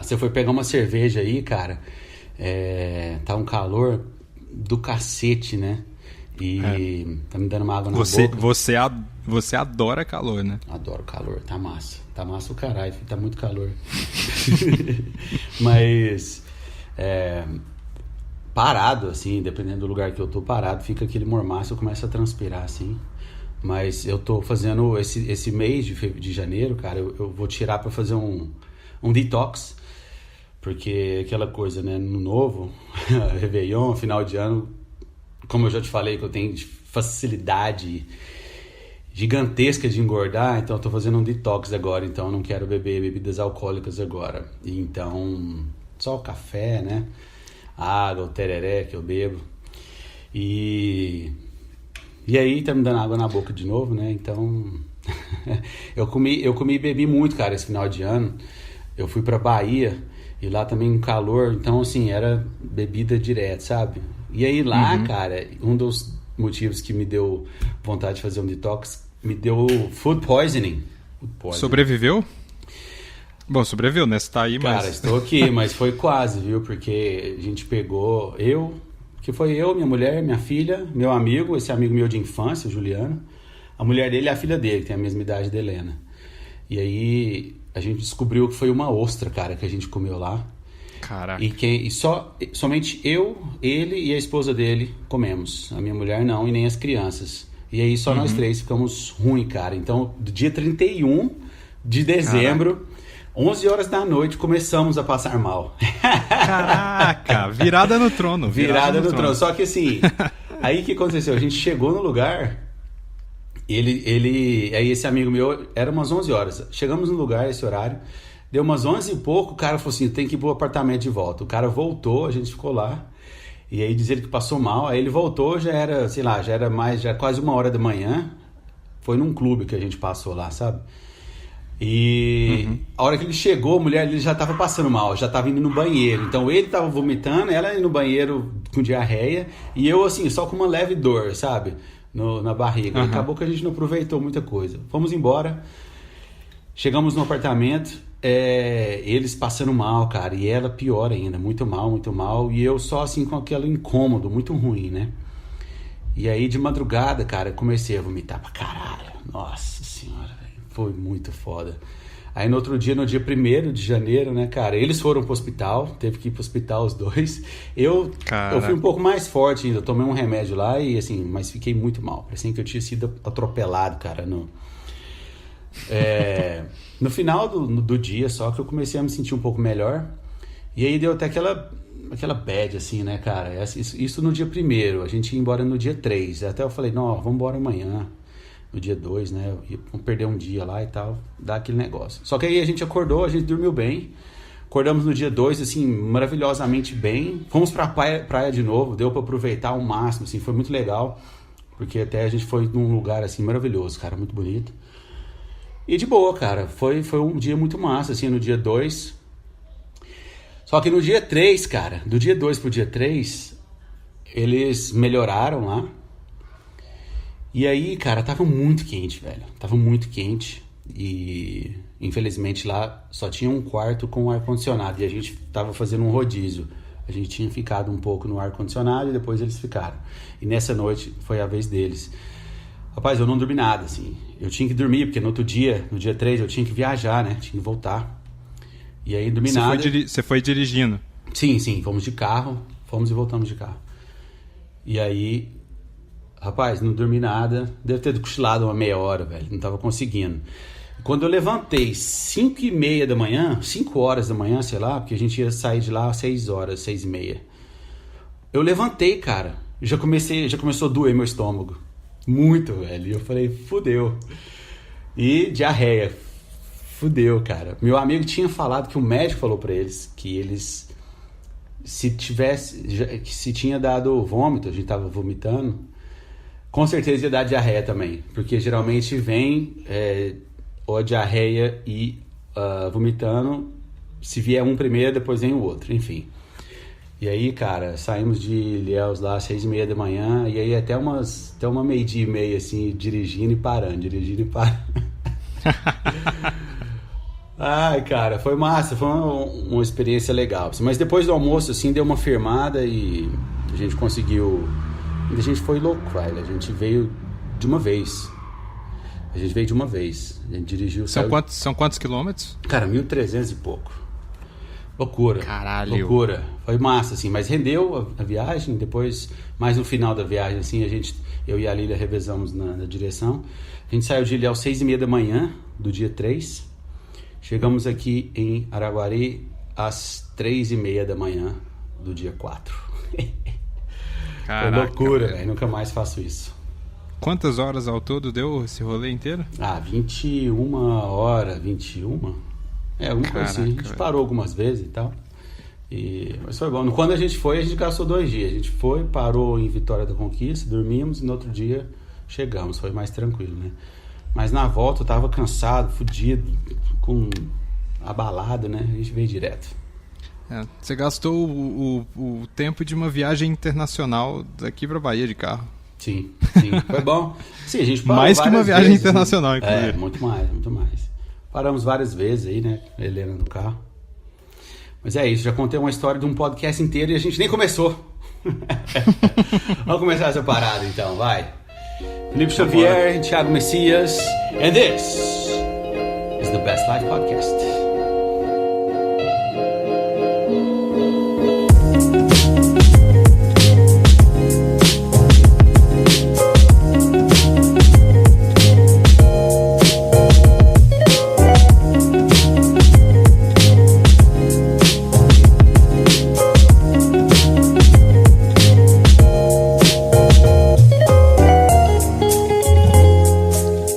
Você foi pegar uma cerveja aí, cara. Tá um calor do cacete, né? E tá me dando uma água na boca. Você adora calor, né? Adoro calor, tá massa. Tá massa o caralho, tá muito calor. Mas parado, assim, dependendo do lugar que eu tô parado, fica aquele mormaço, eu começo a transpirar, assim. Mas eu tô fazendo esse mês de janeiro, cara, eu vou tirar pra fazer um detox. Porque aquela coisa, né? No novo, Réveillon, final de ano, como eu já te falei, que eu tenho facilidade gigantesca de engordar, então eu tô fazendo um detox agora, então eu não quero beber bebidas alcoólicas agora. Então, só o café, né? Água, o tereré que eu bebo. E aí tá me dando água na boca de novo, né? Então, eu comi e bebi muito, cara, esse final de ano. Eu fui pra Bahia e lá também um calor, então assim, era bebida direto, sabe? E aí lá, cara, um dos motivos que me deu vontade de fazer um detox, me deu food poisoning. Sobreviveu? Bom, sobreviveu, né? Você tá aí, mas... Cara, estou aqui, mas foi quase, viu? Porque a gente pegou, minha mulher, minha filha, meu amigo, esse amigo meu de infância, o Juliano, a mulher dele e a filha dele, que tem a mesma idade da Helena. E aí a gente descobriu que foi uma ostra, cara, que a gente comeu lá. Caraca. E somente eu, ele e a esposa dele comemos. A minha mulher não, e nem as crianças. E aí só nós três ficamos ruim, cara. Então, do dia 31 de dezembro, 11 horas da noite, começamos a passar mal. Caraca, virada no trono. Virada no trono. Só que assim, aí o que aconteceu? A gente chegou no lugar... Aí esse amigo meu, era umas 11 horas. Chegamos no lugar, esse horário. Deu umas 11 e pouco, o cara falou assim, tem que ir pro apartamento de volta. O cara voltou, a gente ficou lá. E aí diz ele que passou mal. Aí ele voltou, já era quase 1 hora da manhã. Foi num clube que a gente passou lá, sabe? E a hora que ele chegou, a mulher dele já tava passando mal, já tava indo no banheiro. Então ele tava vomitando, ela indo no banheiro com diarreia. E eu assim, só com uma leve dor, sabe? Na barriga. E acabou que a gente não aproveitou muita coisa. Fomos embora. Chegamos no apartamento. Eles passando mal, cara. E ela pior ainda. Muito mal, muito mal. E eu só assim com aquele incômodo, muito ruim, né? E aí de madrugada, cara, comecei a vomitar pra caralho. Nossa senhora, velho. Foi muito foda. Aí no outro dia, no dia 1º de janeiro, né, cara, eles foram pro hospital, teve que ir pro hospital os dois. Eu fui um pouco mais forte ainda, tomei um remédio lá e assim, mas fiquei muito mal. Parecia que eu tinha sido atropelado, cara, no final do dia só que eu comecei a me sentir um pouco melhor. E aí deu até aquela bad, assim, né, cara, isso no dia 1º, a gente ia embora no dia 3, até eu falei, não, vamos embora amanhã. No dia 2, né? Vamos perder um dia lá e tal. Dá aquele negócio. Só que aí a gente acordou, a gente dormiu bem. Acordamos no dia 2, assim, maravilhosamente bem. Fomos pra praia de novo. Deu pra aproveitar ao máximo, assim. Foi muito legal. Porque até a gente foi num lugar, assim, maravilhoso, cara. Muito bonito. E de boa, cara. Foi um dia muito massa, assim, no dia 2. Só que no dia 3, cara, do dia 2 pro dia 3, eles melhoraram lá. E aí, cara, tava muito quente, velho. Tava muito quente. E, infelizmente, lá só tinha um quarto com ar-condicionado. E a gente tava fazendo um rodízio. A gente tinha ficado um pouco no ar-condicionado e depois eles ficaram. E nessa noite foi a vez deles. Rapaz, eu não dormi nada, assim. Eu tinha que dormir, porque no outro dia, no dia 3, eu tinha que viajar, né? Tinha que voltar. E aí, não dormi nada. Você foi dirigindo? Sim. Fomos de carro. Fomos e voltamos de carro. E aí... Rapaz, não dormi nada. Deve ter cochilado uma meia hora, velho. Não tava conseguindo. Quando eu levantei 5h30 da manhã, 5 horas da manhã, sei lá, porque a gente ia sair de lá às 6 horas, 6h30. Eu levantei, cara. Já começou a doer meu estômago. Muito, velho. E eu falei, fudeu. E diarreia. Fudeu, cara. Meu amigo tinha falado que o médico falou pra eles que eles... Se tinha dado vômito, a gente tava vomitando... Com certeza ia dar diarreia também, porque geralmente vem ou a diarreia e vomitando, se vier um primeiro, depois vem o outro, enfim. E aí, cara, saímos de Ilhéus lá às 6h30 da manhã, e aí até uma 12h30, assim, dirigindo e parando. Ai, cara, foi massa, foi uma experiência legal. Mas depois do almoço, assim, deu uma firmada e a gente conseguiu... A gente foi louco, velho. A gente veio de uma vez. A gente dirigiu... São quantos quilômetros? Cara, 1.300 e pouco. Loucura. Caralho. Loucura. Foi massa, assim, mas rendeu a viagem. Depois, mais no final da viagem, assim, eu e a Lília revezamos na direção. A gente saiu de Ilha às 6h30 da manhã, do dia 3. Chegamos aqui em Araguari às 3h30 da manhã, do dia 4. Caraca, foi loucura, velho. Nunca mais faço isso. Quantas horas ao todo deu esse rolê inteiro? 21 horas, 21. Alguma coisa assim. A gente parou algumas vezes e tal. Mas foi bom. Quando a gente foi, a gente gastou 2 dias. A gente foi, parou em Vitória da Conquista, dormimos e no outro dia chegamos. Foi mais tranquilo, né? Mas na volta eu tava cansado, fudido, abalado, né? A gente veio direto. Você gastou o tempo de uma viagem internacional daqui pra Bahia de carro. Sim. Foi bom. Sim, a gente parou mais que uma viagem vezes, internacional, inclusive. Muito mais. Paramos várias vezes aí, né? A Helena no carro. Mas é isso, já contei uma história de um podcast inteiro e a gente nem começou. Vamos começar essa parada então, vai. Felipe Xavier, Thiago Messias, and this is the Best Life Podcast.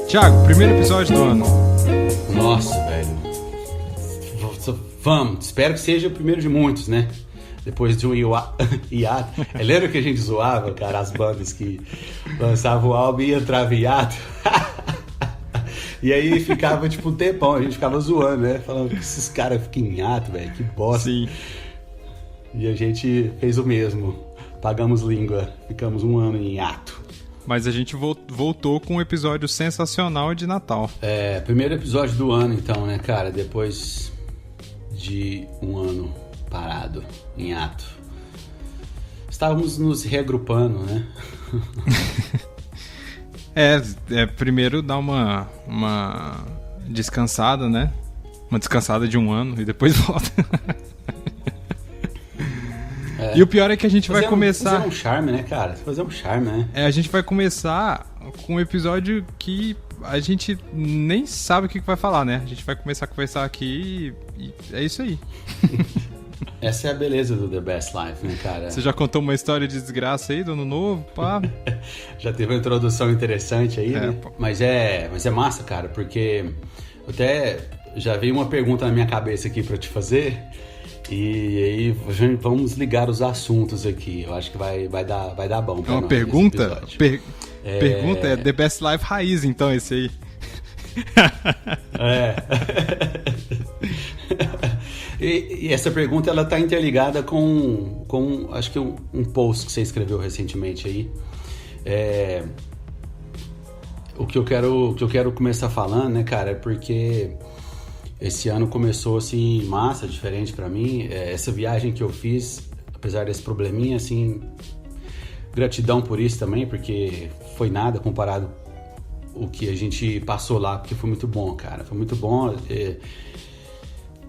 Thiago, primeiro episódio do ano. Nossa, velho. Vamos, espero que seja o primeiro de muitos, né? Depois de um hiato. Lembra que a gente zoava, cara, as bandas que lançavam o álbum e entrava em hiato? E aí ficava tipo um tempão, a gente ficava zoando, né? Falando que esses caras ficam em hiato, velho, que bosta. Sim. E a gente fez o mesmo. Pagamos língua, ficamos 1 ano em hiato. Mas a gente voltou com um episódio sensacional de Natal. Primeiro episódio do ano então, né, cara? Depois de 1 ano parado, em ato. Estávamos nos reagrupando, né? Primeiro dar uma descansada, né? Uma descansada de 1 ano e depois volta. E o pior é que a gente vai começar... Fazer um charme, né, cara? Fazer um charme, né? A gente vai começar com um episódio que a gente nem sabe o que vai falar, né? A gente vai começar a conversar aqui e é isso aí. Essa é a beleza do The Best Life, né, cara? Você já contou uma história de desgraça aí do Ano Novo? Pá. Já teve uma introdução interessante aí, né? Pô. Mas é massa, cara, porque até já veio uma pergunta na minha cabeça aqui pra te fazer... E aí vamos ligar os assuntos aqui. Eu acho que vai dar bom pra nós. Uma pergunta? Pergunta é The Best Life Raiz, então, esse aí. E essa pergunta ela tá interligada com acho que um post que você escreveu recentemente aí. O que eu quero começar falando, né, cara, é porque esse ano começou assim massa, diferente pra mim. Essa viagem que eu fiz, apesar desse probleminha, assim, gratidão por isso também, porque foi nada comparado o que a gente passou lá, porque foi muito bom, cara. Foi muito bom.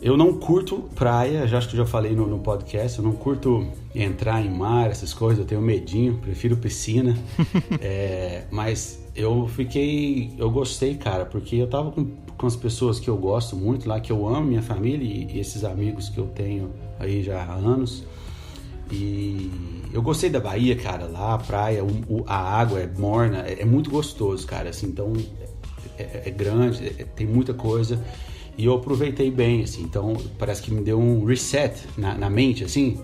Eu não curto praia, acho que eu já falei no podcast, eu não curto entrar em mar, essas coisas, eu tenho medinho, prefiro piscina. Mas eu gostei, cara, porque eu tava com as pessoas que eu gosto muito lá, que eu amo, minha família e esses amigos que eu tenho aí já há anos. E eu gostei da Bahia, cara, lá a praia, a água é morna, é muito gostoso, cara, assim, então é grande, tem muita coisa. E eu aproveitei bem, assim, então parece que me deu um reset na mente, assim,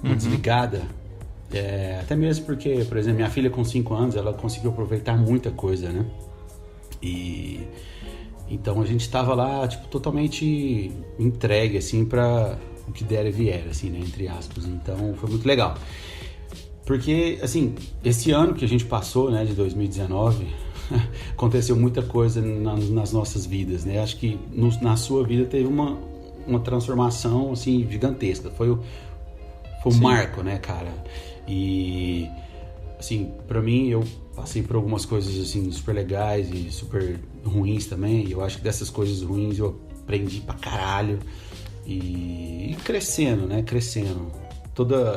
uma desligada. Até mesmo porque, por exemplo, minha filha com 5 anos, ela conseguiu aproveitar muita coisa, né? E então a gente tava lá, tipo, totalmente entregue, assim, pra o que der e vier, assim, né? Entre aspas. Então foi muito legal. Porque, assim, esse ano que a gente passou, né, de 2019, aconteceu muita coisa nas nossas vidas, né? Acho que na sua vida teve uma transformação, assim, gigantesca. Foi um marco, né, cara? E, assim, pra mim, eu passei por algumas coisas, assim, super legais e super ruins também. E eu acho que dessas coisas ruins eu aprendi pra caralho. E crescendo, né? Crescendo.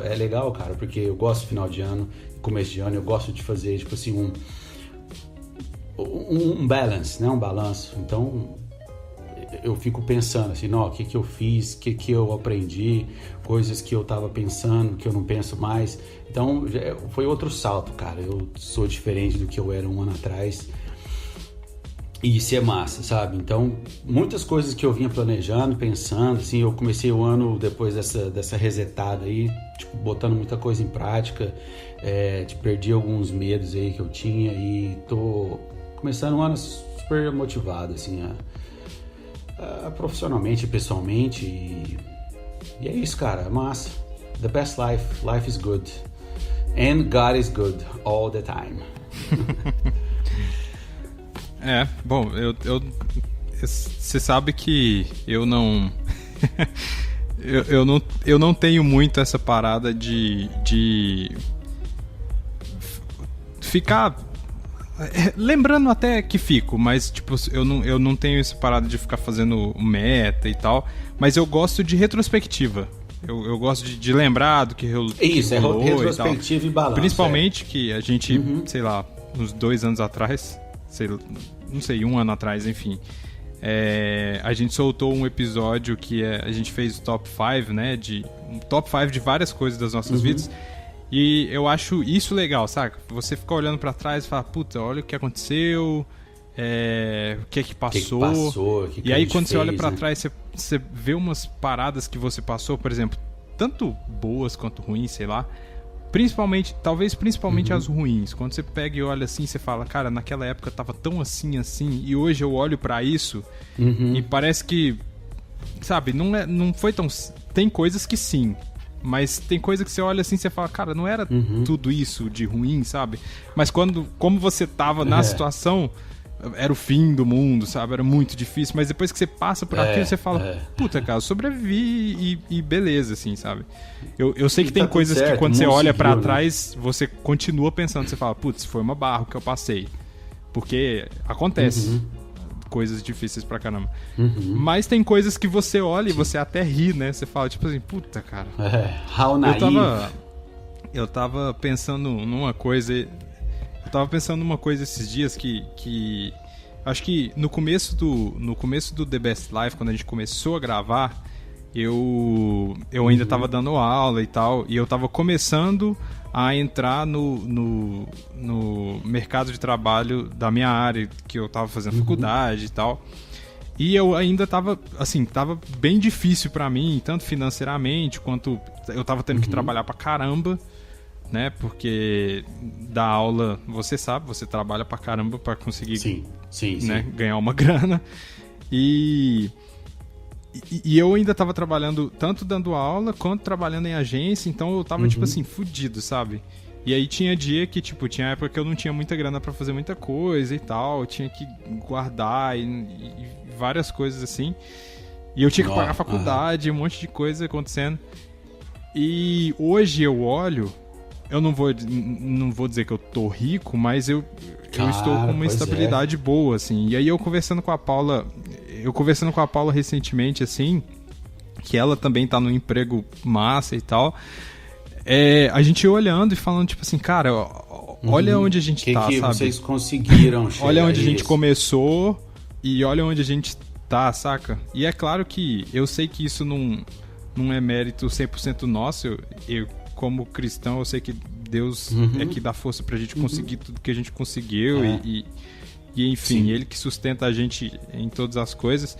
É legal, cara, porque eu gosto de final de ano, começo de ano, eu gosto de fazer, tipo assim, um balance, né? Um balanço. Então, eu fico pensando assim, o que eu fiz, o que eu aprendi, coisas que eu tava pensando, que eu não penso mais. Então, foi outro salto, cara. Eu sou diferente do que eu era um ano atrás. E isso é massa, sabe? Então, muitas coisas que eu vinha planejando, pensando, assim, eu comecei o ano depois dessa resetada aí, tipo, botando muita coisa em prática, perdi alguns medos aí que eu tinha e tô começando o ano super motivado, assim, profissionalmente e pessoalmente, e é isso, cara, é massa. The best life is good, and God is good all the time. Bom, você sabe que eu não eu não tenho muito essa parada de ficar lembrando, até que fico, mas tipo, eu não tenho essa parada de ficar fazendo meta e tal, mas eu gosto de retrospectiva. Eu gosto de lembrar do que rolou. Isso, é retrospectiva e balanço. Principalmente que a gente, sei lá, uns 2 anos atrás, não sei, 1 ano atrás, enfim, a gente soltou um episódio que a gente fez o top 5, né, um top 5 de várias coisas das nossas vidas, e eu acho isso legal, saca? Você ficar olhando pra trás e falar, puta, olha o que aconteceu, o que é que passou, e aí quando você olha pra trás, você vê umas paradas que você passou, por exemplo, tanto boas quanto ruins, sei lá, talvez principalmente as ruins. Quando você pega e olha assim, você fala, cara, naquela época tava tão assim, e hoje eu olho pra isso e parece que, sabe, não foi tão... Tem coisas que sim, mas tem coisa que você olha assim e você fala, cara, não era tudo isso de ruim, sabe? Mas como você tava na situação, era o fim do mundo, sabe? Era muito difícil, mas depois que você passa por aquilo, você fala, puta, cara, eu sobrevivi e beleza, assim, sabe? Eu sei que tem coisas certo, que quando você olha pra trás, você continua pensando, você fala, putz, foi uma barra que eu passei. Porque acontece coisas difíceis pra caramba. Mas tem coisas que você olha e você até ri, né? Você fala, tipo assim, puta, cara. How naive. Eu tava pensando numa coisa... esses dias que acho que no começo do The Best Life, quando a gente começou a gravar, eu ainda estava dando aula e tal, e eu estava começando a entrar no mercado de trabalho da minha área, que eu estava fazendo faculdade e tal. E eu ainda estava bem difícil para mim, tanto financeiramente, quanto eu estava tendo que trabalhar pra caramba, né? Porque da aula, você sabe, você trabalha pra caramba pra conseguir né, ganhar uma grana. E eu ainda tava trabalhando, tanto dando aula, quanto trabalhando em agência, então eu tava, tipo assim, fudido, sabe? E aí tinha dia que, tipo, tinha época que eu não tinha muita grana pra fazer muita coisa e tal, eu tinha que guardar e várias coisas assim. E eu tinha que pagar a faculdade, um monte de coisa acontecendo. E hoje eu olho... Eu não vou dizer que eu tô rico, mas eu estou com uma estabilidade boa, assim. E aí eu conversando com a Paula recentemente, assim, que ela também tá num emprego massa e tal, a gente olhando e falando, tipo assim, cara, olha onde a gente tá, que sabe? Vocês conseguiram chegar. Olha onde a gente começou e olha onde a gente tá, saca? E é claro que eu sei que isso não é mérito 100% nosso, eu como cristão, eu sei que Deus é que dá força pra gente conseguir tudo que a gente conseguiu e enfim, Ele que sustenta a gente em todas as coisas.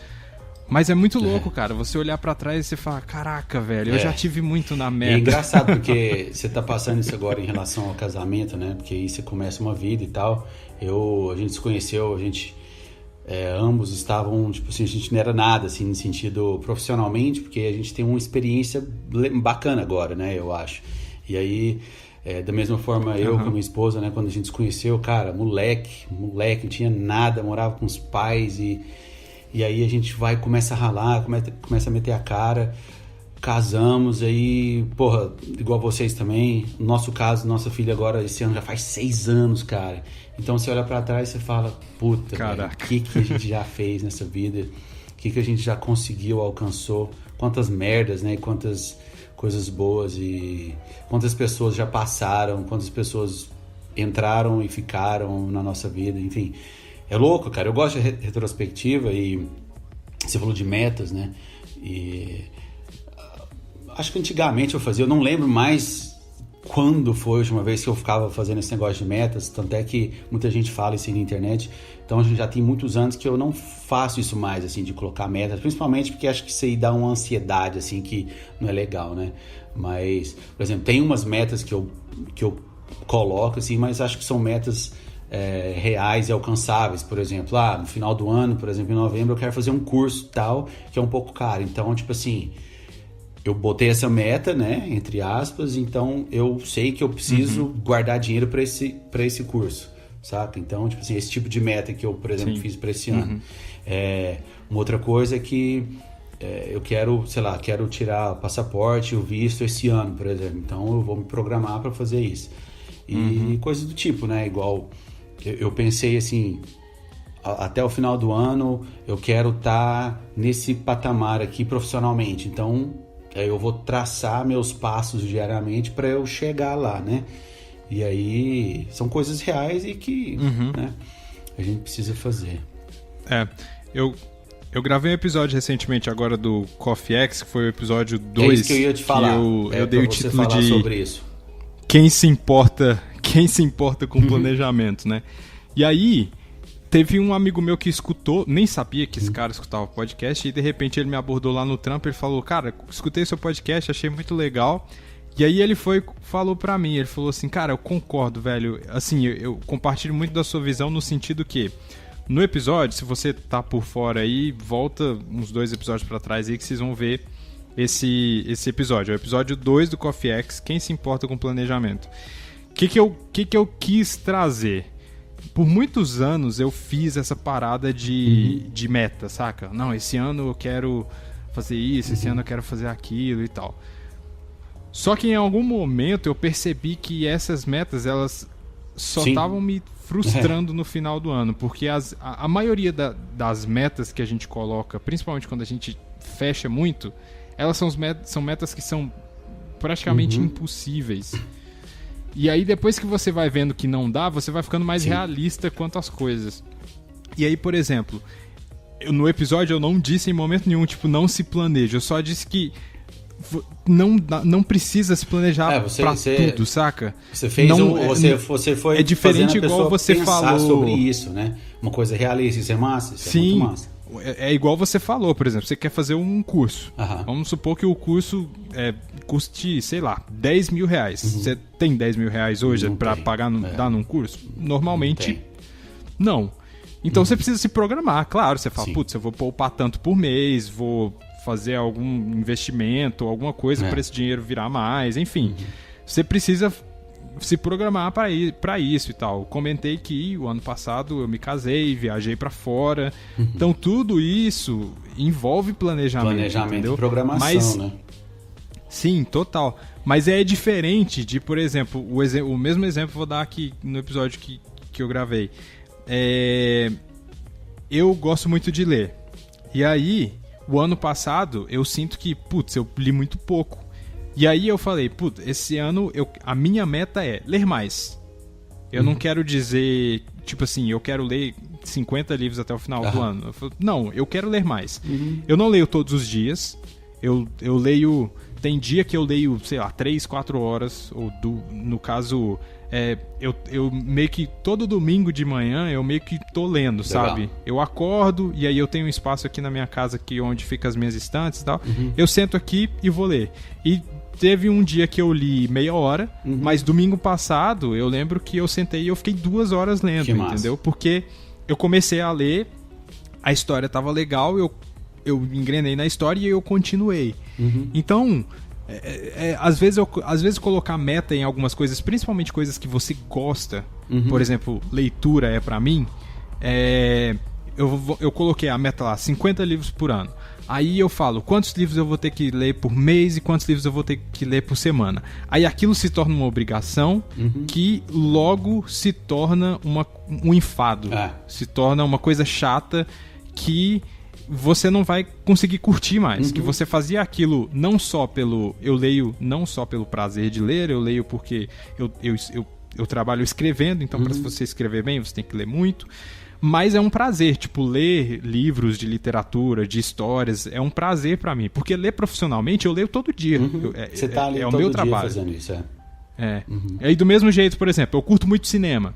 Mas é muito louco, cara, você olhar pra trás e você falar, caraca, velho, eu já tive muito na merda. É engraçado porque você tá passando isso agora em relação ao casamento, né? Porque aí você começa uma vida e tal. A gente se conheceu, ambos estavam, tipo assim, a gente não era nada, assim, no sentido profissionalmente, porque a gente tem uma experiência bacana agora, né, eu acho. E aí, Da mesma forma eu com a minha esposa, né? Quando a gente se conheceu, cara, moleque, não tinha nada, morava com os pais e aí a gente vai, começa a ralar, começa a meter a cara, casamos, aí, porra, igual vocês também, no nosso caso, nossa filha agora, esse ano já faz 6 anos, cara. Então você olha pra trás e você fala, puta, o que a gente já fez nessa vida, o que a gente já conseguiu, alcançou, quantas merdas, né, e quantas coisas boas e quantas pessoas já passaram, quantas pessoas entraram e ficaram na nossa vida, enfim. É louco, cara, eu gosto de retrospectiva e você falou de metas, né, e acho que antigamente eu não lembro mais quando foi a última vez que eu ficava fazendo esse negócio de metas, tanto é que muita gente fala isso aí na internet, então já tem muitos anos que eu não faço isso mais, assim, de colocar metas, principalmente porque acho que isso aí dá uma ansiedade, assim, que não é legal, né? Mas, por exemplo, tem umas metas que eu coloco, assim, mas acho que são metas reais e alcançáveis, por exemplo, no final do ano, por exemplo, em novembro, eu quero fazer um curso tal, que é um pouco caro, então, tipo assim, eu botei essa meta, né, entre aspas, então eu sei que eu preciso guardar dinheiro para esse curso, saca? Então, tipo assim, esse tipo de meta que eu, por exemplo, fiz para esse ano. Uma outra coisa é que eu quero tirar o passaporte, o visto esse ano, por exemplo, então eu vou me programar para fazer isso. E coisas do tipo, né, igual eu pensei assim, até o final do ano eu quero estar nesse patamar aqui profissionalmente, então eu vou traçar meus passos diariamente para eu chegar lá, né? E aí são coisas reais e que né, a gente precisa fazer. Eu gravei um episódio recentemente agora do Coffee X, que foi o episódio 2. É isso que eu ia te falar. Eu dei o título de sobre isso. Quem se importa com planejamento, né? E aí teve um amigo meu que escutou, nem sabia que esse cara escutava o podcast, e de repente ele me abordou lá no trampo, ele falou, cara, escutei seu podcast, achei muito legal. E aí ele falou pra mim, ele falou assim, cara, eu concordo, velho, assim, eu compartilho muito da sua visão no sentido que, no episódio, se você tá por fora aí, volta uns 2 episódios pra trás aí que vocês vão ver esse episódio. É o episódio 2 do Coffee X, quem se importa com planejamento. O que eu quis trazer? Por muitos anos eu fiz essa parada de meta, saca? Não, esse ano eu quero fazer isso, esse ano eu quero fazer aquilo e tal. Só que em algum momento eu percebi que essas metas, elas só estavam me frustrando no final do ano, porque a maioria das metas que a gente coloca, principalmente quando a gente fecha muito, elas são metas que são praticamente impossíveis. E aí depois que você vai vendo que não dá, você vai ficando mais realista quanto às coisas. E aí, por exemplo, no episódio eu não disse em momento nenhum, tipo, não se planeja. Eu só disse que não precisa se planejar pra tudo, saca? Você fez você foi diferente igual você falou sobre isso, né? Uma coisa realista, isso é massa, isso é muito massa. É igual você falou, por exemplo, você quer fazer um curso. Vamos supor que o curso custe, sei lá, 10 mil reais. Você tem 10 mil reais hoje para pagar, dar num curso? Normalmente, não. Então você precisa se programar, claro. Você fala, putz, eu vou poupar tanto por mês, vou fazer algum investimento, alguma coisa para esse dinheiro virar mais, enfim. Você precisa se programar para isso e tal. Comentei que o ano passado eu me casei, viajei para fora. Então tudo isso envolve planejamento e programação, né? Sim, total. Mas é diferente de, por exemplo, o mesmo exemplo vou dar aqui no episódio que eu gravei. Eu gosto muito de ler. E aí, o ano passado, eu sinto que, putz, eu li muito pouco. E aí eu falei, putz, esse ano a minha meta é ler mais. Eu não quero dizer, tipo assim, eu quero ler 50 livros até o final do ano. Não, eu quero ler mais. Eu não leio todos os dias. Eu leio... Tem dia que eu leio, sei lá, 3, 4 horas. Ou no caso, eu meio que todo domingo de manhã eu meio que tô lendo, sabe? Eu acordo e aí eu tenho um espaço aqui na minha casa onde fica as minhas estantes e tal. Eu sento aqui e vou ler. E teve um dia que eu li meia hora, mas domingo passado eu lembro que eu sentei e eu fiquei 2 horas lendo, entendeu? Porque eu comecei a ler, a história tava legal, eu engrenei na história e eu continuei. Então, Às vezes colocar meta em algumas coisas, principalmente coisas que você gosta, por exemplo, leitura pra mim, eu coloquei a meta lá, 50 livros por ano. Aí eu falo, quantos livros eu vou ter que ler por mês e quantos livros eu vou ter que ler por semana. Aí aquilo se torna uma obrigação que logo se torna um enfado. Se torna uma coisa chata que você não vai conseguir curtir mais. Que você fazia aquilo não só pelo... Eu leio não só pelo prazer de ler, eu leio porque eu trabalho escrevendo, então para você escrever bem você tem que ler muito. Mas é um prazer, tipo, ler livros de literatura, de histórias, é um prazer pra mim. Porque ler profissionalmente, eu leio todo dia. Você tá ali é o todo meu dia trabalho. fazendo isso, E aí, do mesmo jeito, por exemplo, eu curto muito cinema.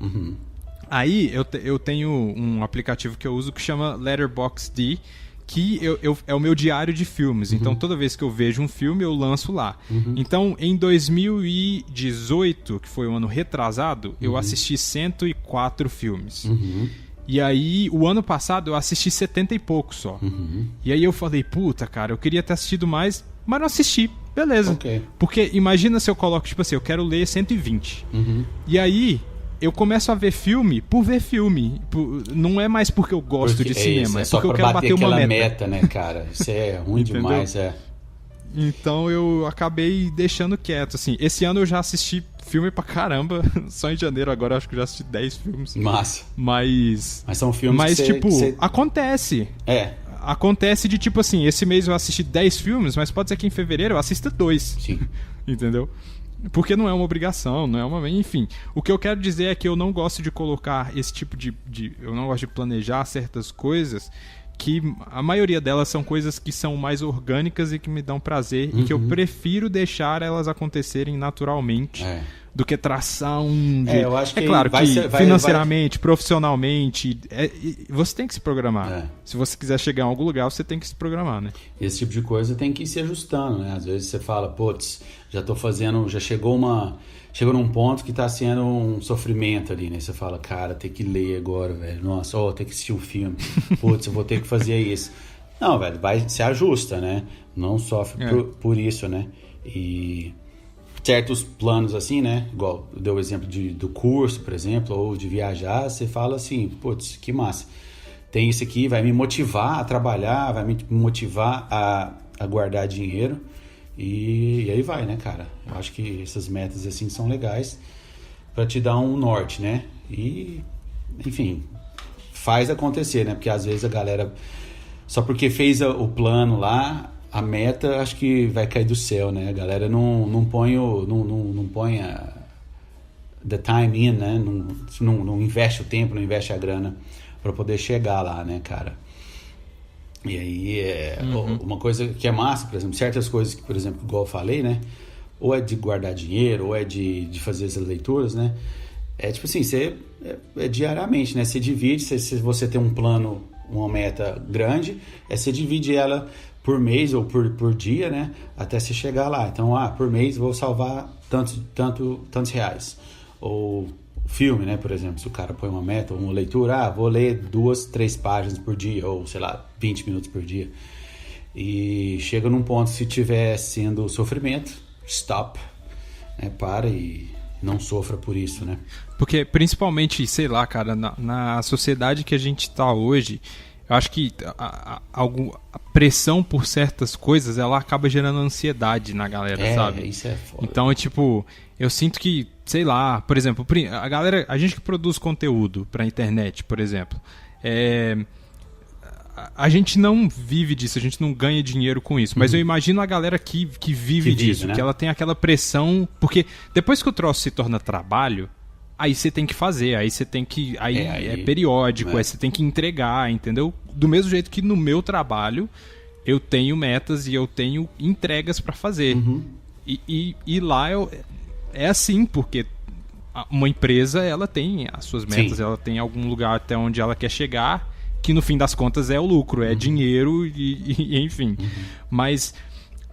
Aí, eu tenho um aplicativo que eu uso que chama Letterboxd, que é o meu diário de filmes. Então, toda vez que eu vejo um filme, eu lanço lá. Então, em 2018, que foi o ano retrasado, eu assisti 104 filmes. E aí, o ano passado, eu assisti 70 e poucos só. E aí eu falei, puta, cara, eu queria ter assistido mais, mas não assisti. Beleza. Porque imagina se eu coloco, tipo assim, eu quero ler 120. E aí, eu começo a ver filme por ver filme. Não é mais porque eu gosto de cinema, é porque eu quero bater uma meta, né, cara? Isso é ruim demais, Então eu acabei deixando quieto, assim. Esse ano eu já assisti filme pra caramba. Só em janeiro agora eu acho que eu já assisti 10 filmes. Massa. Mas são filmes que tipo, acontece. Acontece de tipo assim, esse mês eu assisti 10 filmes, mas pode ser que em fevereiro eu assista 2. Sim. Entendeu? Porque não é uma obrigação, não é uma... Enfim, o que eu quero dizer é que eu não gosto de colocar esse tipo de... Eu não gosto de planejar certas coisas, que a maioria delas são coisas que são mais orgânicas e que me dão prazer, e que eu prefiro deixar elas acontecerem naturalmente do que traçar um... eu acho que claro que financeiramente, profissionalmente, você tem que se programar. Se você quiser chegar em algum lugar, você tem que se programar, né? Esse tipo de coisa tem que ir se ajustando, né? Às vezes você fala, putz, já tô fazendo, já chegou num ponto que tá sendo um sofrimento ali, né? Você fala, cara, tem que ler agora, velho. Nossa, tem que assistir um filme. Putz, eu vou ter que fazer isso. Não, velho, se ajusta, né? Não sofre por isso, né? E certos planos assim, né? Igual deu o exemplo do curso, por exemplo, ou de viajar, você fala assim, putz, que massa. Tem isso aqui, vai me motivar a trabalhar, vai me motivar a guardar dinheiro. E aí vai, né, cara? Eu acho que essas metas assim são legais pra te dar um norte, né? E, enfim, faz acontecer, né? Porque às vezes a galera, só porque fez o plano lá, a meta, acho que vai cair do céu, né? A galera não põe a the time in, né? Não investe o tempo, não investe a grana pra poder chegar lá, né, cara? E aí, uma coisa que é massa, por exemplo, certas coisas que, por exemplo, igual eu falei, né? Ou é de guardar dinheiro, ou é de fazer essas leituras, né? É tipo assim, diariamente, né? Você divide, se você tem um plano, uma meta grande, você divide ela por mês ou por dia, né? Até você chegar lá. Então, por mês vou salvar tantos reais. Ou filme, né? Por exemplo, se o cara põe uma meta, uma leitura, vou ler 2, 3 páginas por dia, ou sei lá, 20 minutos por dia. E chega num ponto, se tiver sendo sofrimento, stop, né? Para e não sofra por isso, né? Porque principalmente, sei lá, cara, na sociedade que a gente tá hoje, eu acho que a pressão por certas coisas, ela acaba gerando ansiedade na galera, sabe? Isso é foda. Então, tipo, eu sinto que, sei lá, por exemplo, a gente que produz conteúdo pra internet, por exemplo, a gente não vive disso, a gente não ganha dinheiro com isso, mas eu imagino a galera que vive disso, né? Que ela tem aquela pressão, porque depois que o troço se torna trabalho, aí você tem que fazer, aí você tem que... Aí é periódico, aí você tem que entregar, entendeu? Do mesmo jeito que no meu trabalho, eu tenho metas e eu tenho entregas pra fazer. E lá é assim, porque uma empresa, ela tem as suas metas, ela tem algum lugar até onde ela quer chegar, que no fim das contas é o lucro, é dinheiro e enfim. Mas...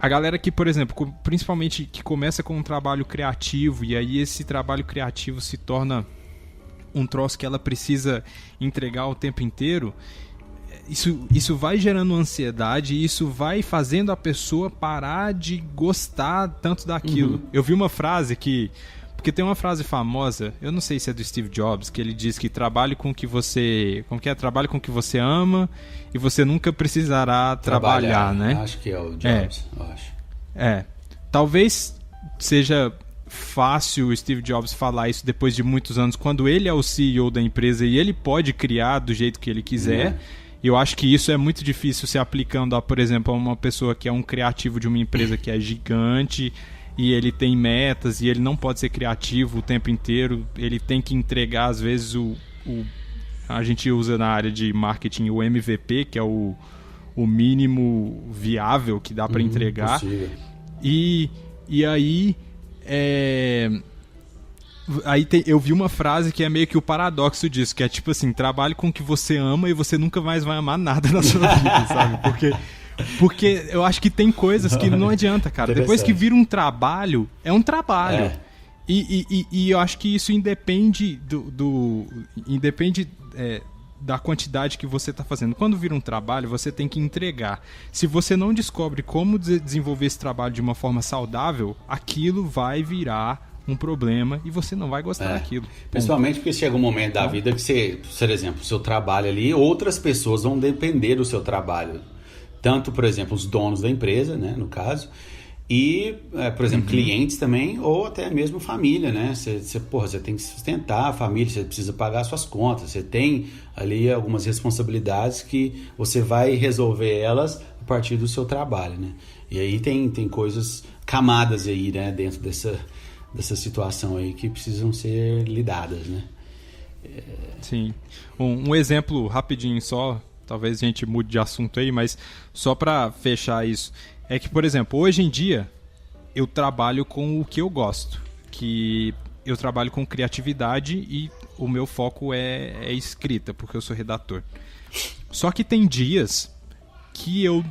A galera que, por exemplo, principalmente que começa com um trabalho criativo e aí esse trabalho criativo se torna um troço que ela precisa entregar o tempo inteiro, isso vai gerando ansiedade e isso vai fazendo a pessoa parar de gostar tanto daquilo. Eu vi uma frase porque tem uma frase famosa, eu não sei se é do Steve Jobs, que ele diz que trabalhe com o que você... Como que é? Trabalhe com o que você ama e você nunca precisará trabalhar, né? Acho que é o Jobs, eu acho. Talvez seja fácil o Steve Jobs falar isso depois de muitos anos, quando ele é o CEO da empresa e ele pode criar do jeito que ele quiser. Eu acho que isso é muito difícil se aplicando a, por exemplo, a uma pessoa que é um criativo de uma empresa que é gigante e ele tem metas e ele não pode ser criativo o tempo inteiro. Ele tem que entregar, às vezes, a gente usa na área de marketing o MVP, que é o mínimo viável que dá para entregar. Possível. E aí... eu vi uma frase que é meio que o paradoxo disso, que é tipo assim, trabalhe com o que você ama e você nunca mais vai amar nada na sua vida, sabe? Porque eu acho que tem coisas que não adianta, cara. Depois que vira um trabalho, é um trabalho. E eu acho que isso independe da quantidade que você está fazendo. Quando vira um trabalho, você tem que entregar. Se você não descobre como desenvolver esse trabalho de uma forma saudável, aquilo vai virar um problema e você não vai gostar daquilo. Principalmente porque chega um momento da vida que você, por exemplo, o seu trabalho ali, outras pessoas vão depender do seu trabalho. Tanto, por exemplo, os donos da empresa, né, no caso, e, por exemplo, clientes também, ou até mesmo família, né? Você tem que sustentar a família, você precisa pagar suas contas, você tem ali algumas responsabilidades que você vai resolver elas a partir do seu trabalho, né? E aí tem coisas, camadas aí, né, dentro dessa situação aí que precisam ser lidadas, né? Sim. Um exemplo rapidinho só, talvez a gente mude de assunto aí, mas só para fechar isso, é que, por exemplo, hoje em dia eu trabalho com o que eu gosto, que eu trabalho com criatividade e o meu foco é escrita, porque eu sou redator. Só que tem dias que eu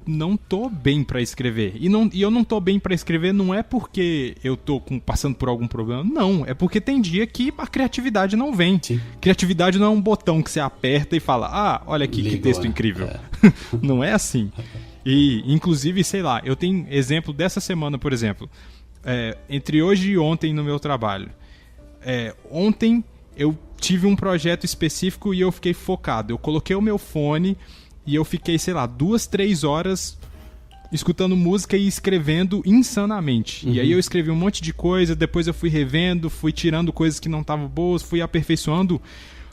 não tô bem para escrever. E eu não tô bem para escrever não é porque eu tô passando por algum problema, não. É porque tem dia que a criatividade não vem. Sim. Criatividade não é um botão que você aperta e fala, olha aqui, que texto incrível. Não é assim. E, inclusive, sei lá, eu tenho exemplo dessa semana, por exemplo. Entre hoje e ontem no meu trabalho. Ontem eu tive um projeto específico e eu fiquei focado. Eu coloquei o meu fone e eu fiquei, sei lá, 2-3 horas escutando música e escrevendo insanamente. E aí eu escrevi um monte de coisa, depois eu fui revendo, fui tirando coisas que não estavam boas, fui aperfeiçoando.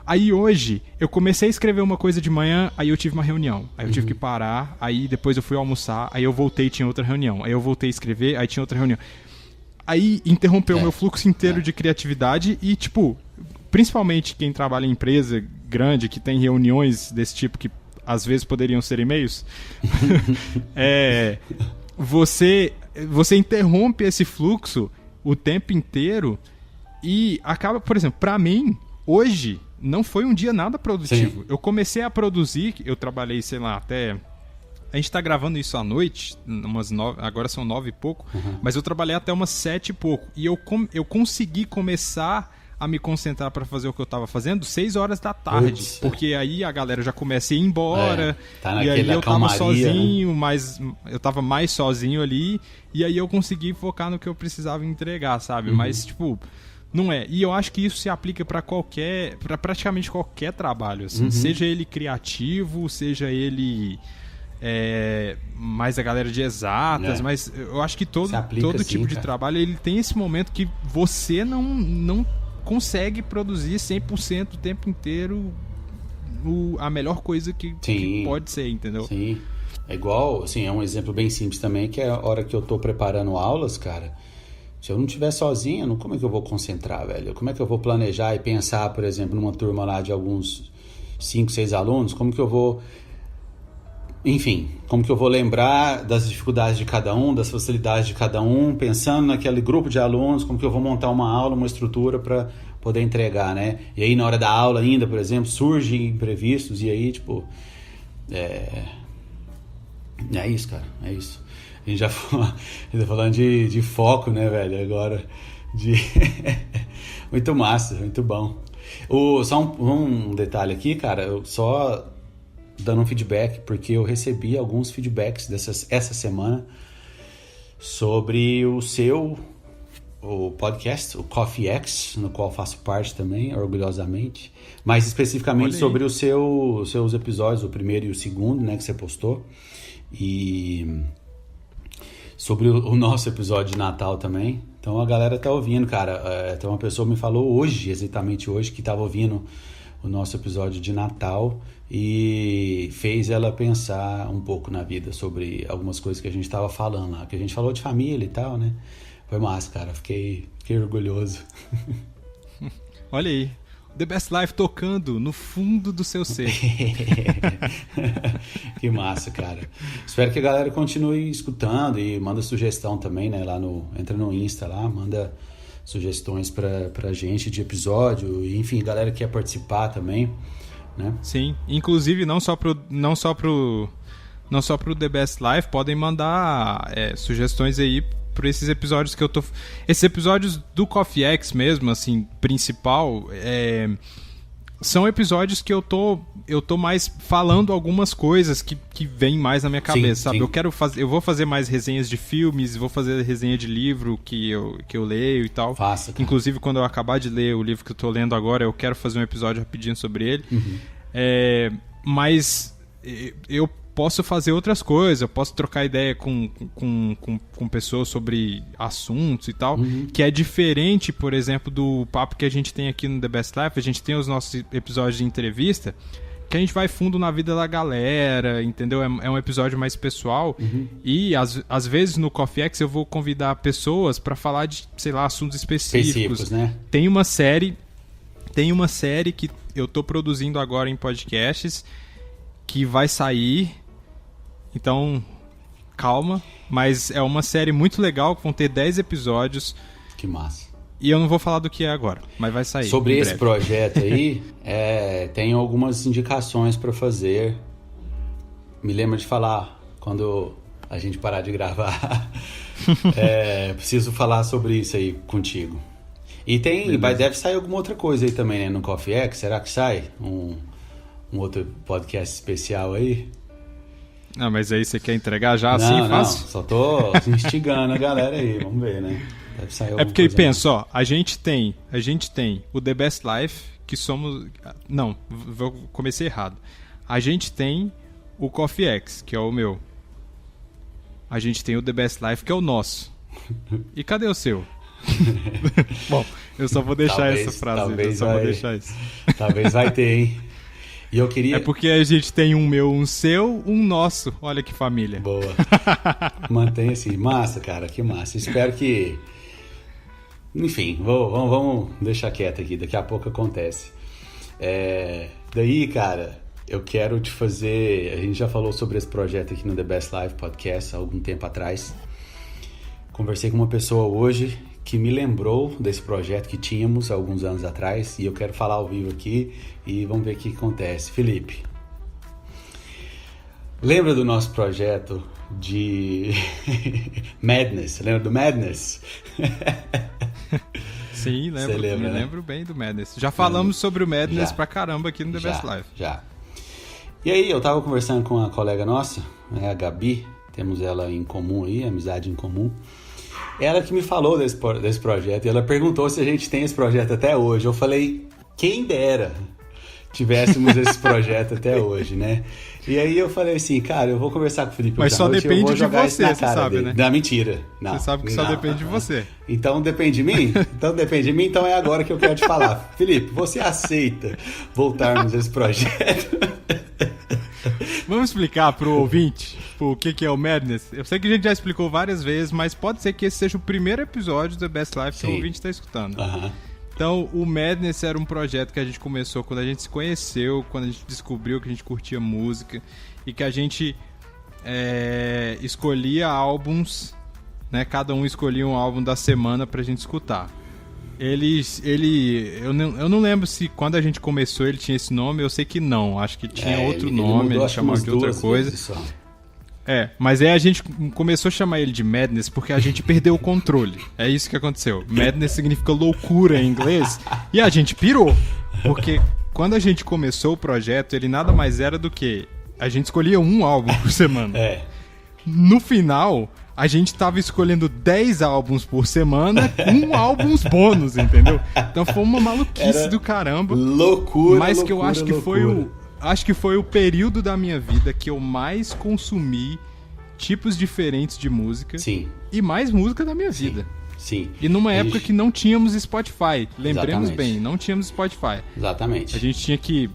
Aí hoje, eu comecei a escrever uma coisa de manhã, aí eu tive uma reunião. Aí eu tive que parar, aí depois eu fui almoçar, aí eu voltei e tinha outra reunião. Aí eu voltei a escrever, aí tinha outra reunião. Aí interrompeu o meu fluxo inteiro de criatividade e, tipo, principalmente quem trabalha em empresa grande, que tem reuniões desse tipo que às vezes poderiam ser e-mails, você interrompe esse fluxo o tempo inteiro e acaba, por exemplo, pra mim, hoje não foi um dia nada produtivo. Sim. Eu comecei a produzir, eu trabalhei, sei lá, até... A gente tá gravando isso à noite, agora são 9 e pouco, mas eu trabalhei até umas 7 e pouco. E eu consegui começar a me concentrar para fazer o que eu tava fazendo 6 horas da tarde. Porque aí a galera já começa a ir embora, e aí eu tava sozinho, né? Eu tava mais sozinho ali, e aí eu consegui focar no que eu precisava entregar, sabe? Mas, tipo... Não é. E eu acho que isso se aplica para praticamente qualquer trabalho, assim. Seja ele criativo, seja ele mais a galera de exatas, mas eu acho que todo tipo de trabalho ele tem esse momento que você não consegue produzir 100% o tempo inteiro a melhor coisa que pode ser, entendeu? Sim. É igual, assim, é um exemplo bem simples também, que é a hora que eu tô preparando aulas, cara. Se eu não estiver sozinho, como é que eu vou concentrar, velho? Como é que eu vou planejar e pensar, por exemplo, numa turma lá de alguns 5, 6 alunos? Como que eu vou... Enfim, como que eu vou lembrar das dificuldades de cada um, das facilidades de cada um, pensando naquele grupo de alunos, como que eu vou montar uma aula, uma estrutura para poder entregar, né? E aí, na hora da aula ainda, por exemplo, surgem imprevistos e aí, tipo... É isso, cara, é isso. A gente já tá falando de foco, né, velho? Agora, muito massa, muito bom. Só um detalhe aqui, cara, dando um feedback, porque eu recebi alguns feedbacks essa semana sobre o podcast, o Coffee X, no qual faço parte também, orgulhosamente, mas especificamente sobre os seus episódios, o primeiro e o segundo, né, que você postou, e sobre o nosso episódio de Natal também. Então a galera tá ouvindo, cara. Tem uma pessoa me falou hoje, exatamente hoje, que tava ouvindo o nosso episódio de Natal e fez ela pensar um pouco na vida sobre algumas coisas que a gente tava falando lá, que a gente falou de família e tal, né? Foi massa, cara. Fiquei orgulhoso. Olha aí. The Best Life tocando no fundo do seu ser. Que massa, cara. Espero que a galera continue escutando e manda sugestão também, né? Entra no Insta lá, manda sugestões pra gente de episódio. E, enfim, galera que quer participar também, né? Sim, inclusive não só pro The Best Life, podem mandar sugestões aí por esses episódios que eu tô... Esses episódios do Coffee X mesmo, assim, principal, são episódios que eu tô mais falando algumas coisas que vêm mais na minha cabeça, sim, sabe? Sim. Eu vou fazer mais resenhas de filmes, vou fazer resenha de livro que eu leio e tal. Faça, cara. Inclusive, quando eu acabar de ler o livro que eu tô lendo agora, eu quero fazer um episódio rapidinho sobre ele. Uhum. Mas eu posso fazer outras coisas, eu posso trocar ideia com pessoas sobre assuntos e tal, que é diferente, por exemplo, do papo que a gente tem aqui no The Best Life. A gente tem os nossos episódios de entrevista, que a gente vai fundo na vida da galera, entendeu? É um episódio mais pessoal. E às vezes no Coffee X eu vou convidar pessoas para falar de, sei lá, assuntos específicos, né? Tem uma série que eu tô produzindo agora em podcasts que vai sair. Então, calma, mas é uma série muito legal, que vão ter 10 episódios. Que massa. E eu não vou falar do que é agora, mas vai sair. Sobre esse projeto aí, tenho algumas indicações para fazer. Me lembra de falar quando a gente parar de gravar. Preciso falar sobre isso aí contigo. E deve sair alguma outra coisa aí também, né, no Coffee X. Será que sai um outro podcast especial aí? Ah, mas aí você quer entregar já assim fácil? Não, só tô instigando a galera aí, vamos ver, né? Deve sair alguma porque coisa pensa, ó, a gente tem o The Best Life, que somos... Não, comecei errado. A gente tem o Coffee X, que é o meu. A gente tem o The Best Life, que é o nosso. E cadê o seu? Bom, eu só vou deixar essa frase. Vou deixar isso. Talvez vai ter, hein? E eu queria... É porque a gente tem um meu, um seu, um nosso. Olha que família. Boa. Mantém assim. Massa, cara. Que massa. Espero que... Enfim, vamos deixar quieto aqui. Daqui a pouco acontece. Daí, cara, eu quero te fazer... A gente já falou sobre esse projeto aqui no The Best Life Podcast há algum tempo atrás. Conversei com uma pessoa hoje que me lembrou desse projeto que tínhamos há alguns anos atrás, e eu quero falar ao vivo aqui e vamos ver o que acontece. Felipe, lembra do nosso projeto de Madness? Lembra do Madness? Sim, lembro. Lembra, né? Lembro bem do Madness. Já falamos sobre o Madness pra caramba aqui no The Best Life. Já. E aí, eu tava conversando com uma colega nossa, né, a Gabi, temos ela em comum aí, amizade em comum. Ela que me falou desse projeto, e ela perguntou se a gente tem esse projeto até hoje. Eu falei, quem dera tivéssemos esse projeto até hoje, né? E aí eu falei assim, cara, eu vou conversar com o Felipe. Mas só depende de você, você sabe, dele. né? Não, mentira. Não, você sabe que só depende de você. Então depende de mim? Então é agora que eu quero te falar. Felipe, você aceita voltarmos a esse projeto? Vamos explicar pro ouvinte o que é o Madness? Eu sei que a gente já explicou várias vezes, mas pode ser que esse seja o primeiro episódio do The Best Life que o ouvinte está escutando. Então, o Madness era um projeto que a gente começou quando a gente se conheceu, quando a gente descobriu que a gente curtia música e que a gente escolhia álbuns, né? Cada um escolhia um álbum da semana pra gente escutar. Eu não lembro se quando a gente começou ele tinha esse nome, eu sei que não, acho que tinha outro nome, ele chamava de outra coisa. Mas aí a gente começou a chamar ele de Madness porque a gente perdeu o controle. É isso que aconteceu. Madness significa loucura em inglês e a gente pirou. Porque quando a gente começou o projeto, ele nada mais era do que a gente escolhia um álbum por semana. No final, a gente tava escolhendo 10 álbuns por semana com álbuns bônus, entendeu? Então foi uma maluquice do caramba. Loucura, mas loucura, que eu acho que foi o período da minha vida que eu mais consumi tipos diferentes de música. Sim. E mais música da minha vida. Sim. E numa época que não tínhamos Spotify. Lembremos Exatamente. bem, não tínhamos Spotify. Exatamente. A gente tinha que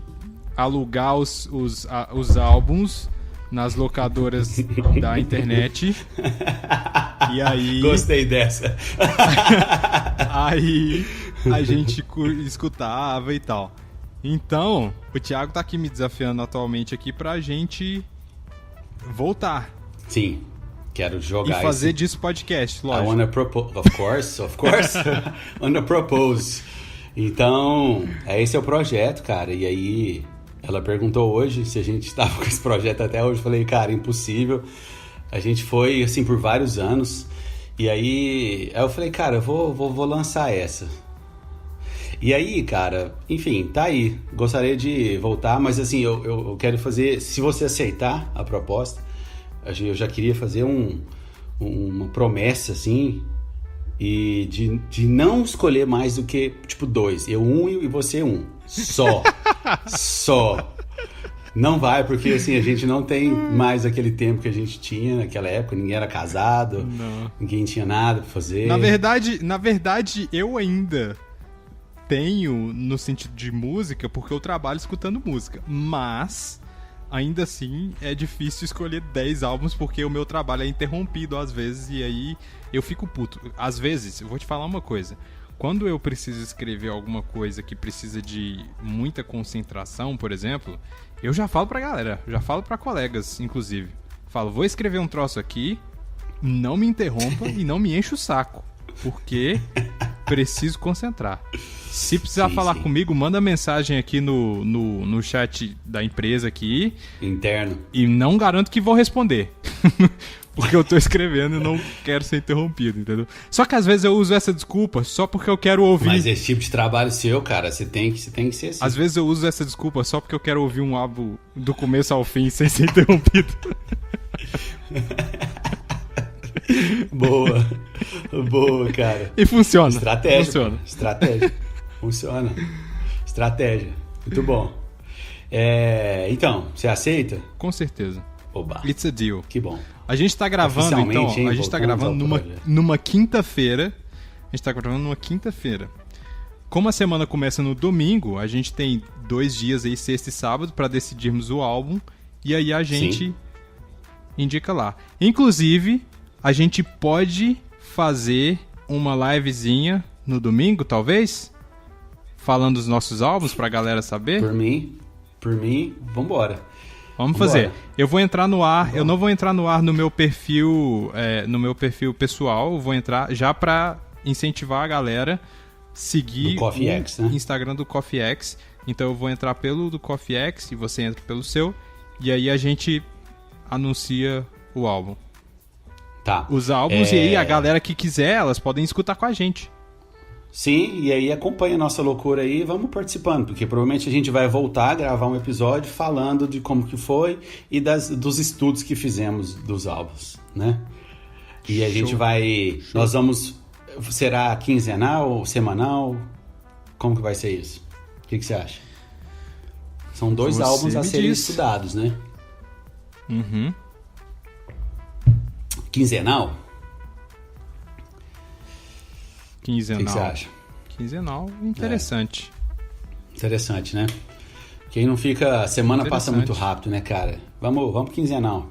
alugar os álbuns nas locadoras da internet. E aí... Gostei dessa. Aí a gente escutava e tal. Então, o Thiago tá aqui me desafiando atualmente aqui pra gente voltar. Sim. Quero jogar e fazer disso podcast, lógico. I wanna propose. Of course. Wanna propose. Então, esse é o projeto, cara. E aí, ela perguntou hoje se a gente estava com esse projeto até hoje. Eu falei, cara, impossível. A gente foi, assim, por vários anos. E aí eu falei, cara, eu vou lançar essa. E aí, cara, enfim, tá aí. Gostaria de voltar, mas assim, eu quero fazer... Se você aceitar a proposta, eu já queria fazer uma promessa, assim, e de não escolher mais do que, tipo, 2. Eu 1 e você 1. Só. Só. Não vai, porque assim, a gente não tem mais aquele tempo que a gente tinha naquela época. Ninguém era casado, ninguém tinha nada pra fazer. Na verdade, eu ainda tenho no sentido de música, porque eu trabalho escutando música. Mas... ainda assim, é difícil escolher 10 álbuns porque o meu trabalho é interrompido às vezes e aí eu fico puto. Às vezes, eu vou te falar uma coisa. Quando eu preciso escrever alguma coisa que precisa de muita concentração, por exemplo, eu já falo pra galera, já falo pra colegas, inclusive. Falo, vou escrever um troço aqui, não me interrompa e não me enche o saco, porque preciso concentrar. Se precisar falar comigo, manda mensagem aqui no chat da empresa aqui. Interno. E não garanto que vou responder. Porque eu tô escrevendo e não quero ser interrompido, entendeu? Só que às vezes eu uso essa desculpa só porque eu quero ouvir. Mas esse tipo de trabalho seu, cara, você tem que ser assim. Às vezes eu uso essa desculpa só porque eu quero ouvir um álbum do começo ao fim sem ser interrompido. Boa. Boa, cara. E funciona. Estratégia. Funciona. Estratégia. Funciona. Estratégia. Muito bom. Então, você aceita? Com certeza. Oba. It's a deal. Que bom. A gente tá gravando, então, hein, a gente tá gravando numa quinta-feira. A gente tá gravando numa quinta-feira. Como a semana começa no domingo, a gente tem 2 dias aí, sexta e sábado, pra decidirmos o álbum. E aí a gente indica lá. Inclusive, a gente pode fazer uma livezinha no domingo, talvez? Falando dos nossos álbuns pra galera saber? Por mim, vambora. Vamos fazer. Eu vou entrar no ar, eu não vou entrar no ar no meu perfil, pessoal, eu vou entrar já pra incentivar a galera seguir do Coffee X, né? Instagram do Coffee X. Então eu vou entrar pelo do Coffee X e você entra pelo seu, e aí a gente anuncia o álbum. Tá. Os álbuns, e aí a galera que quiser, elas podem escutar com a gente. Sim, e aí acompanha a nossa loucura aí e vamos participando, porque provavelmente a gente vai voltar a gravar um episódio falando de como que foi e dos estudos que fizemos dos álbuns, né? E a gente vai... Nós vamos... Será quinzenal, semanal? Como que vai ser isso? O que você acha? São 2 álbuns a serem estudados, né? Uhum. Quinzenal? Quinzenal. O que você acha? Quinzenal, interessante. Interessante, né? Porque aí não fica... A semana passa muito rápido, né, cara? Vamos quinzenal.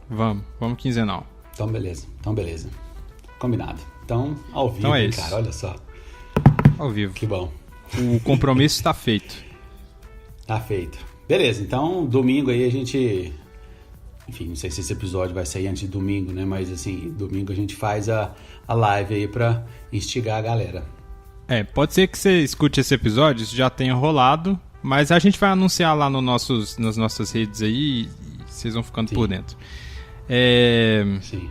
Vamos quinzenal. Então, beleza. Combinado. Então, ao vivo, então é isso. Cara, olha só. Ao vivo. Que bom. O compromisso está feito. Tá feito. Beleza, então, domingo aí a gente... Enfim, não sei se esse episódio vai sair antes de domingo, né? Mas, assim, domingo a gente faz a live aí pra instigar a galera. Pode ser que você escute esse episódio, isso já tenha rolado, mas a gente vai anunciar lá nas nossas redes aí e vocês vão ficando por dentro. Sim.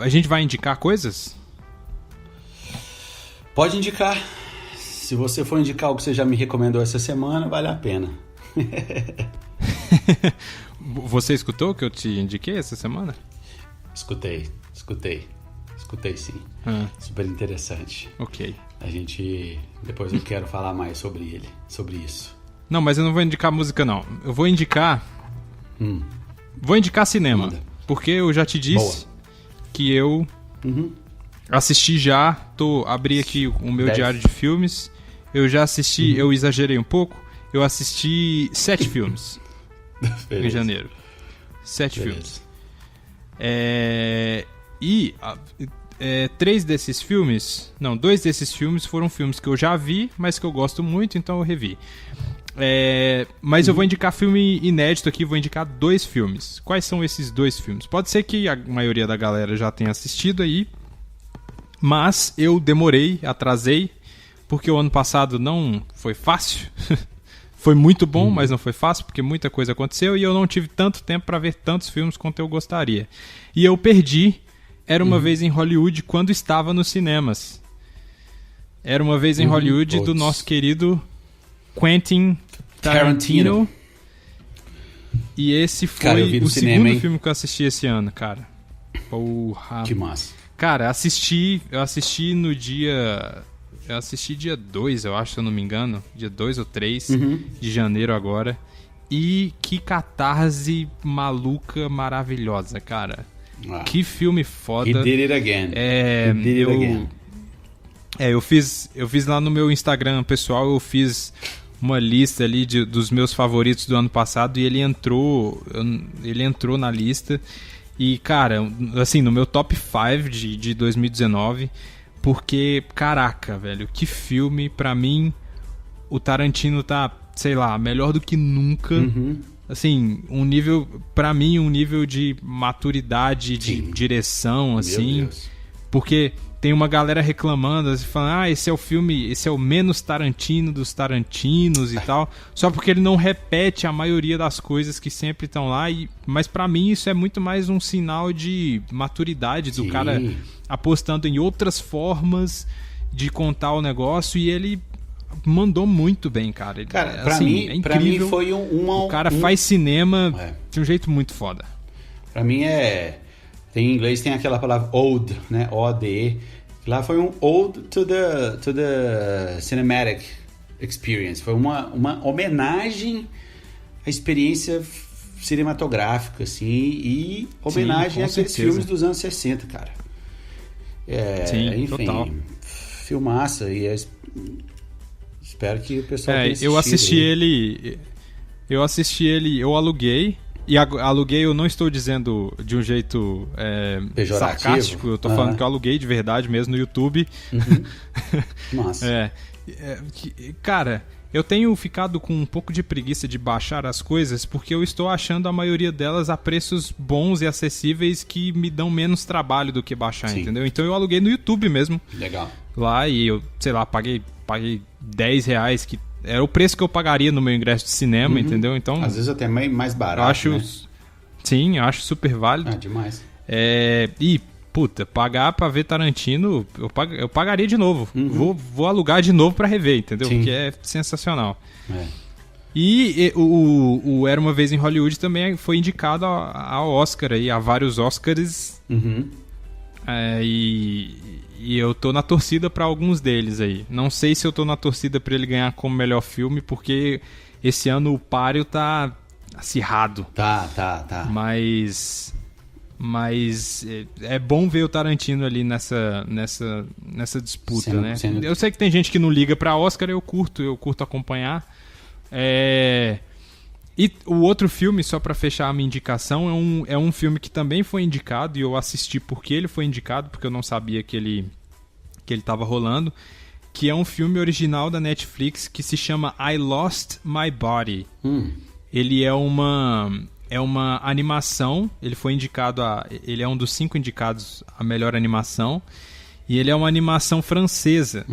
A gente vai indicar coisas? Pode indicar. Se você for indicar o que você já me recomendou essa semana, vale a pena. Você escutou o que eu te indiquei essa semana? Escutei sim. Super interessante. Ok. Depois eu quero falar mais sobre isso. Não, mas eu não vou indicar música, não. Eu vou indicar... Vou indicar cinema. Manda. Porque eu já te disse que eu assisti já, abri aqui o meu diário de filmes, eu já assisti, eu exagerei um pouco, eu assisti 7 filmes em janeiro. 7 filmes. Dois desses filmes foram filmes que eu já vi, mas que eu gosto muito, então eu revi. Mas eu vou indicar filme inédito aqui, vou indicar 2 filmes. Quais são esses 2 filmes? Pode ser que a maioria da galera já tenha assistido aí, mas eu atrasei, porque o ano passado não foi fácil. Foi muito bom, mas não foi fácil, porque muita coisa aconteceu e eu não tive tanto tempo para ver tantos filmes quanto eu gostaria. E eu perdi Era Uma Vez em Hollywood quando estava nos cinemas. Era Uma Vez em Hollywood do nosso querido Quentin Tarantino. E esse foi o segundo filme que eu assisti esse ano, cara. Porra. Que massa. Cara, eu assisti no dia... Eu assisti dia 2, eu acho, se eu não me engano. Dia 2 ou 3 de janeiro agora. E que catarse maluca, maravilhosa, cara. Que filme foda. He did it again. Eu fiz lá no meu Instagram pessoal, eu fiz uma lista ali dos meus favoritos do ano passado e ele entrou na lista. E, cara, assim, no meu top 5 de 2019, porque, caraca, velho, que filme, pra mim, o Tarantino tá, sei lá, melhor do que nunca. Assim, pra mim, um nível de maturidade, de direção, assim, porque tem uma galera reclamando, assim, falando, esse é o filme, esse é o menos Tarantino dos Tarantinos e tal, só porque ele não repete a maioria das coisas que sempre estão lá, mas pra mim isso é muito mais um sinal de maturidade do cara apostando em outras formas de contar o negócio, e ele mandou muito bem, cara. Cara, assim, é incrível. Pra mim foi o cara faz cinema de um jeito muito foda. Pra mim em inglês tem aquela palavra ode, né? O-D-E. Lá foi um ode to the cinematic experience. Foi uma homenagem à experiência cinematográfica, assim, e homenagem àqueles filmes dos anos 60, cara. Enfim, total. Filmaça, e espero que o pessoal tenha assistido. Eu assisti ele, eu aluguei. E aluguei, eu não estou dizendo de um jeito sarcástico, eu estou falando que eu aluguei de verdade mesmo no YouTube. Nossa. Cara, eu tenho ficado com um pouco de preguiça de baixar as coisas, porque eu estou achando a maioria delas a preços bons e acessíveis que me dão menos trabalho do que baixar, entendeu? Então eu aluguei no YouTube mesmo. Legal. Lá, e eu, sei lá, paguei R$10, que era o preço que eu pagaria no meu ingresso de cinema, entendeu? Então, às vezes até mais barato, né? Sim, eu acho super válido. Demais. E, puta, pagar pra ver Tarantino, eu pagaria de novo. Vou alugar de novo pra rever, entendeu? Sim. Porque é sensacional. E o Era Uma Vez em Hollywood também foi indicado ao Oscar, aí, a vários Oscars. E eu tô na torcida pra alguns deles aí. Não sei se eu tô na torcida pra ele ganhar como melhor filme, porque esse ano o páreo tá acirrado. Tá. Mas é bom ver o Tarantino ali nessa disputa, né? Eu sei que tem gente que não liga pra Oscar, eu curto acompanhar. E o outro filme, só pra fechar a minha indicação, é um filme que também foi indicado, e eu assisti porque ele foi indicado, porque eu não sabia que ele tava rolando, que é um filme original da Netflix que se chama I Lost My Body. Ele é uma animação, ele foi indicado ele é um dos 5 indicados a melhor animação, e ele é uma animação francesa.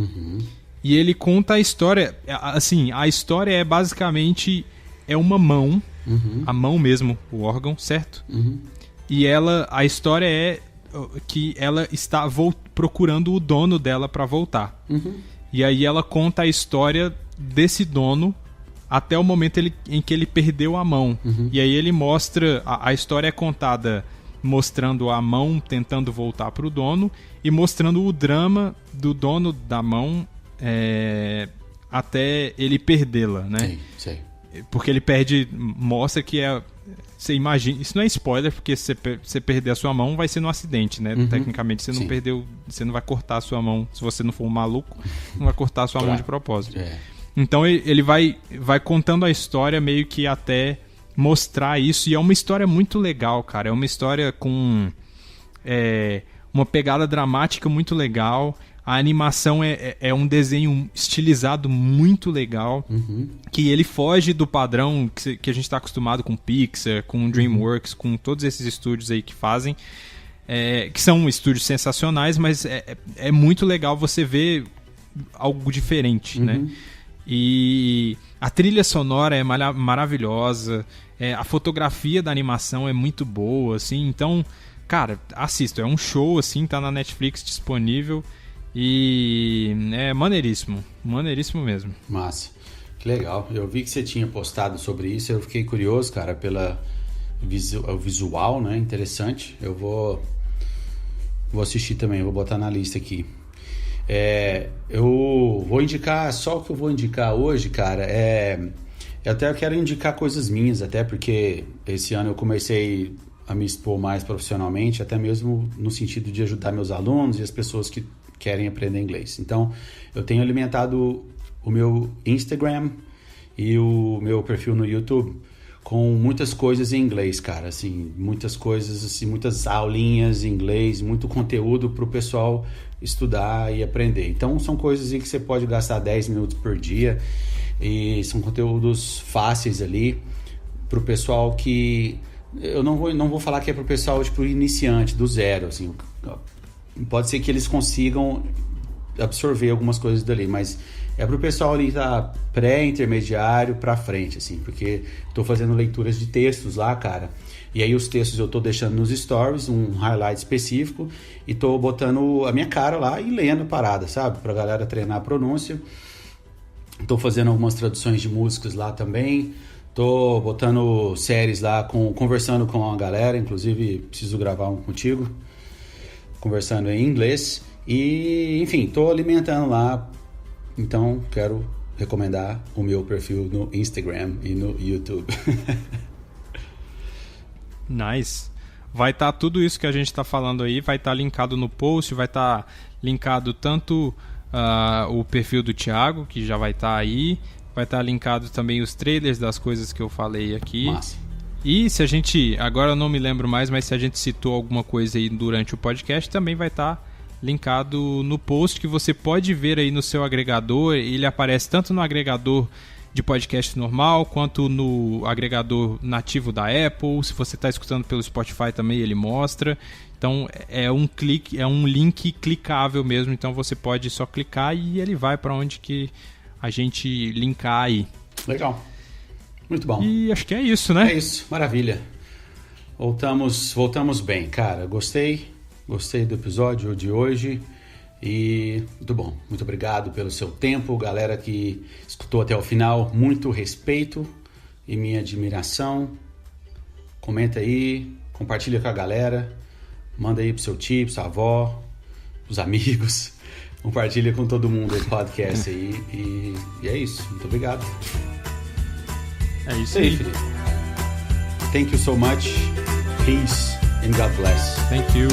E ele conta a história, assim, a história é basicamente uma mão, a mão mesmo, o órgão, certo? E a história é que ela está procurando o dono dela para voltar. E aí ela conta a história desse dono até o momento em que ele perdeu a mão. E aí ele mostra, a história é contada mostrando a mão tentando voltar pro dono e mostrando o drama do dono da mão até ele perdê-la, né? Sim. Porque ele perde, mostra que você imagina, isso não é spoiler, porque se você perder a sua mão vai ser no acidente, né? Tecnicamente você não perdeu, você não vai cortar a sua mão, se você não for um maluco, não vai cortar a sua mão de propósito. Então ele vai contando a história meio que até mostrar isso, e é uma história muito legal, cara. É uma história com uma pegada dramática muito legal. A animação é um desenho estilizado muito legal, que ele foge do padrão que a gente está acostumado com Pixar, com DreamWorks, com todos esses estúdios aí que fazem, que são estúdios sensacionais, mas é muito legal você ver algo diferente, né? E a trilha sonora é maravilhosa, a fotografia da animação é muito boa, assim, então, cara, assista, é um show, assim, tá na Netflix disponível. E é maneiríssimo mesmo. Massa, que legal. Eu vi que você tinha postado sobre isso, eu fiquei curioso, cara, pela visual, né? Interessante. Eu vou assistir também, vou botar na lista aqui. Eu vou indicar, só o que eu vou indicar hoje, cara, eu até quero indicar coisas minhas, até porque esse ano eu comecei a me expor mais profissionalmente, até mesmo no sentido de ajudar meus alunos e as pessoas que querem aprender inglês. Então, eu tenho alimentado o meu Instagram e o meu perfil no YouTube com muitas coisas em inglês, cara, assim, muitas coisas, assim, muitas aulinhas em inglês, muito conteúdo para o pessoal estudar e aprender. Então, são coisas em que você pode gastar 10 minutos por dia e são conteúdos fáceis ali para o pessoal que... Eu não vou falar que é para o pessoal, tipo, iniciante, do zero, assim. Pode ser que eles consigam absorver algumas coisas dali, mas é pro pessoal ali tá pré-intermediário pra frente, assim, porque tô fazendo leituras de textos lá, cara, e aí os textos eu tô deixando nos stories, um highlight específico, e tô botando a minha cara lá e lendo a parada, sabe? Pra galera treinar a pronúncia. Tô fazendo algumas traduções de músicas lá também, tô botando séries lá, conversando com a galera, inclusive preciso gravar um contigo, conversando em inglês e, enfim, tô alimentando lá, então quero recomendar o meu perfil no Instagram e no YouTube. Nice. Vai estar tudo isso que a gente está falando aí, vai estar linkado no post, vai estar linkado tanto o perfil do Thiago, que já vai estar aí, vai estar linkado também os trailers das coisas que eu falei aqui. Massa. E se a gente, agora eu não me lembro mais, mas se a gente citou alguma coisa aí durante o podcast, também vai estar linkado no post, que você pode ver aí no seu agregador. Ele aparece tanto no agregador de podcast normal, quanto no agregador nativo da Apple. Se você está escutando pelo Spotify também, ele mostra. Então é um link clicável mesmo, então você pode só clicar e ele vai para onde que a gente linkar aí. Legal. Muito bom. E acho que é isso, né? É isso, maravilha. Voltamos bem, cara. Gostei do episódio de hoje e muito bom. Muito obrigado pelo seu tempo, galera que escutou até o final. Muito respeito e minha admiração. Comenta aí, compartilha com a galera, manda aí pro seu tio, pra sua avó, pros amigos. Compartilha com todo mundo o podcast aí e é isso. Muito obrigado. É isso aí, Felipe. Thank you so much. Peace and God bless. Thank you.